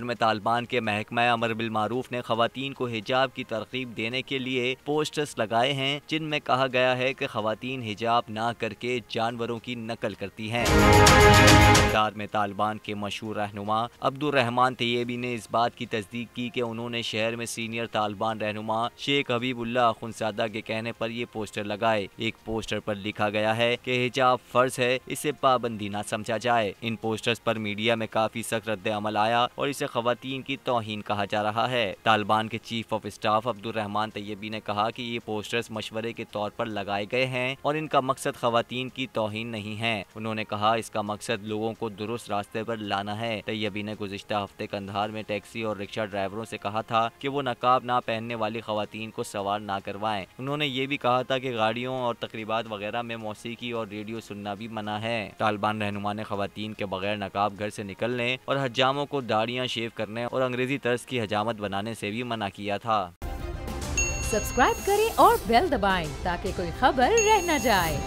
कंधार में तालिबान के महकमा अमर बिल मारूफ ने खवातीन को हिजाब की तरगीब देने के लिए पोस्टर्स लगाए हैं, जिनमें कहा गया है कि खवातीन हिजाब ना करके जानवरों की नकल करती हैं। कंधार में तालिबान के मशहूर रहनुमा अब्दुल रहमान तैयबी ने इस बात की तस्दीक की कि उन्होंने शहर में सीनियर तालिबान रहनुमा शेख हबीबुल्लाह अखुंदजादा के कहने पर ये पोस्टर लगाए। एक पोस्टर पर लिखा गया है कि हिजाब फर्ज है, इसे पाबंदी ना समझा जाए। इन पोस्टर्स पर मीडिया में काफी सख्त रद्द अमल आया और इसे खवातीन की तौहीन कहा जा रहा है। तालिबान के chief of staff Abdul Rahman Tayyabi ने कहा कि ये पोस्टर्स मशवरे के तौर पर लगाए गए हैं और इनका मकसद खवातीन की तौहीन नहीं है। उन्होंने कहा इसका मकसद लोगों को दुरुस्त रास्ते पर लाना है। तैयबी ने गुज़िश्ता हफ्ते कंधार में टैक्सी और रिक्शा ड्राइवरों से कहा था कि वो नकाब ना पहनने वाली खवातीन को सवार ना करवाएं। उन्होंने ये भी कहा था कि गाड़ियों और तकरीबात वगैरह में मौसीकी और रेडियो सुनना भी मना है। तालिबान रहनुमा ने खवातीन के बगैर नकाब घर से निकलने और हजामों को दाढ़ियां शेव करने और अंग्रेजी तर्ज की हजामत बनाने से भी मना किया था। सब्सक्राइब करें और बेल दबाएं ताकि कोई खबर रह न जाए।